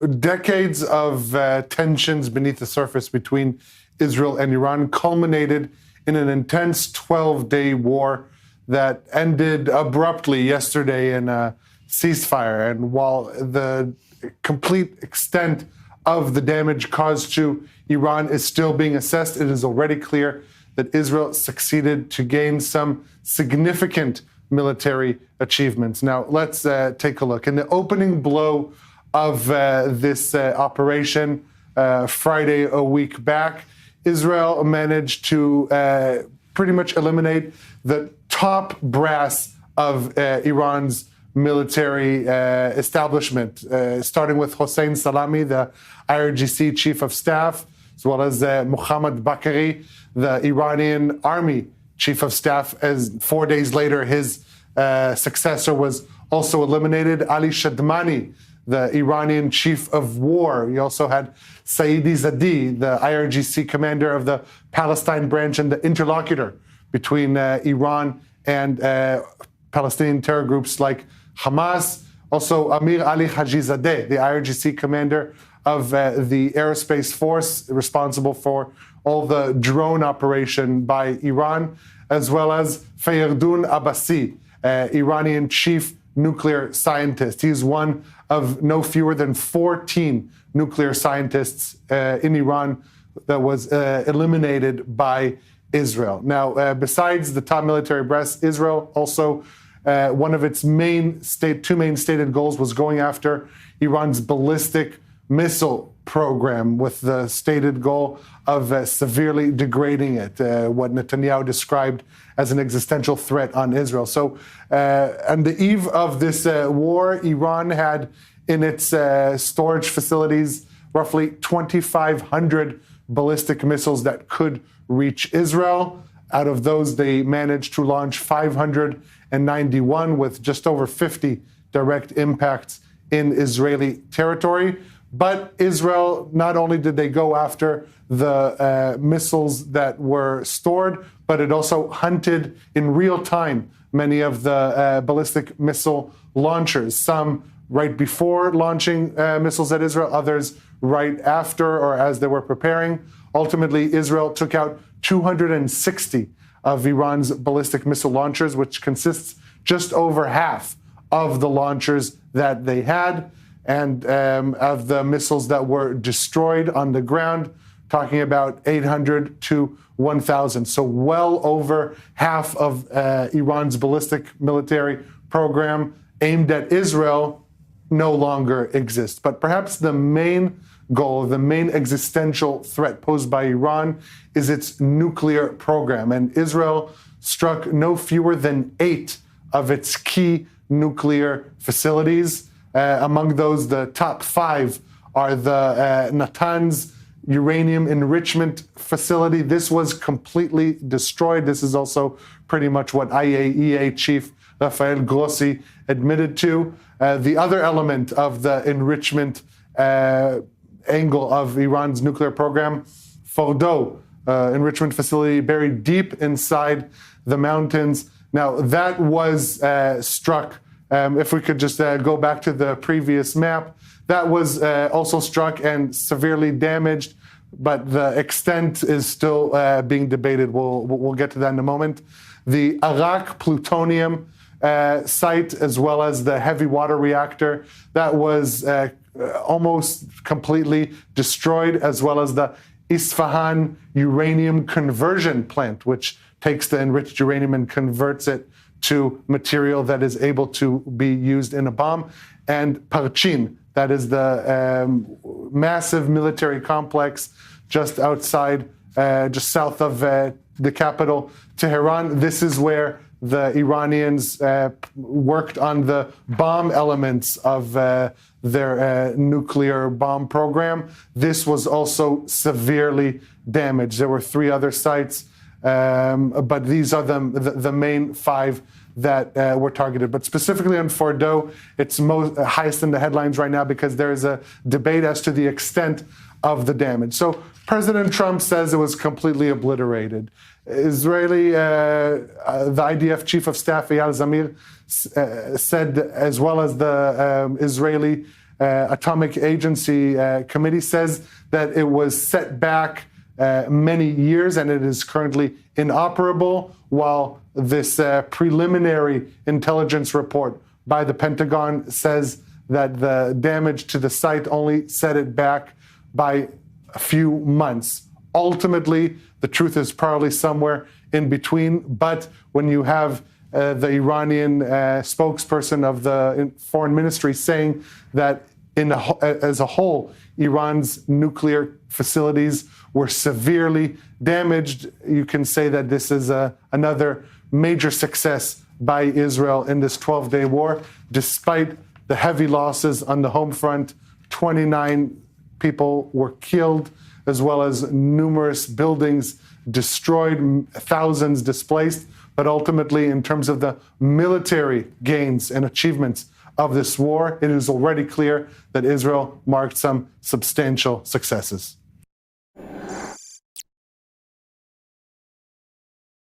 decades of tensions beneath the surface between Israel and Iran culminated in an intense 12-day war that ended abruptly yesterday in a ceasefire. And while the complete extent of the damage caused to Iran is still being assessed, it is already clear that Israel succeeded to gain some significant military achievements. Now, let's take a look. In the opening blow of this operation, Friday a week back, Israel managed to pretty much eliminate the top brass of Iran's military establishment, starting with Hossein Salami, the IRGC chief of staff, as well as Mohammad Bakri, the Iranian army chief of staff. As 4 days later, his successor was also eliminated. Ali Shadmani, the Iranian chief of war. You also had Saidi Zadi, the IRGC commander of the Palestine branch and the interlocutor between Iran and Palestinian terror groups like Hamas. Also, Amir Ali Hajizadeh, the IRGC commander of the aerospace force responsible for all the drone operation by Iran, as well as Fayardun Abbasi, Iranian chief nuclear scientist. He's one of no fewer than 14 nuclear scientists in Iran that was eliminated by Israel. Now, besides the top military brass, Israel also, one of its two main stated goals was going after Iran's ballistic missile program, with the stated goal of severely degrading it, what Netanyahu described as an existential threat on Israel. So on the eve of this war, Iran had in its storage facilities roughly 2,500 ballistic missiles that could reach Israel. Out of those, they managed to launch 591 with just over 50 direct impacts in Israeli territory. But Israel, not only did they go after the missiles that were stored, but it also hunted in real time many of the ballistic missile launchers, some right before launching missiles at Israel, others right after or as they were preparing. Ultimately, Israel took out 260 of Iran's ballistic missile launchers, which consists just over half of the launchers that they had. And of the missiles that were destroyed on the ground, talking about 800 to 1,000. So well over half of Iran's ballistic military program aimed at Israel no longer exists. But perhaps the main goal, the main existential threat posed by Iran is its nuclear program. And Israel struck no fewer than 8 of its key nuclear facilities. Among those, the top 5 are the Natanz uranium enrichment facility. This was completely destroyed. This is also pretty much what IAEA chief Rafael Grossi admitted to. The other element of the enrichment angle of Iran's nuclear program, Fordo enrichment facility buried deep inside the mountains. Now, that was struck. If we could just go back to the previous map, that was also struck and severely damaged, but the extent is still being debated. We'll get to that in a moment. The Arak plutonium site, as well as the heavy water reactor, that was almost completely destroyed, as well as the Isfahan uranium conversion plant, which takes the enriched uranium and converts it to material that is able to be used in a bomb, and Parchin, that is the massive military complex just outside, just south of the capital, Tehran. This is where the Iranians worked on the bomb elements of their nuclear bomb program. This was also severely damaged. There were 3 other sites, but these are the main 5 that were targeted. But specifically on Fordo, it's highest in the headlines right now because there is a debate as to the extent of the damage. So President Trump says it was completely obliterated. Israeli, the IDF chief of staff, Eyal Zamir, said, as well as the Israeli Atomic Agency Committee says that it was set back many years and it is currently inoperable, while this preliminary intelligence report by the Pentagon says that the damage to the site only set it back by a few months. Ultimately, the truth is probably somewhere in between, but when you have the Iranian spokesperson of the foreign ministry saying that as a whole, Iran's nuclear facilities were severely damaged, you can say that this is another major success by Israel in this 12-day war. Despite the heavy losses on the home front, 29 people were killed, as well as numerous buildings destroyed, thousands displaced. But ultimately, in terms of the military gains and achievements of this war, it is already clear that Israel marked some substantial successes.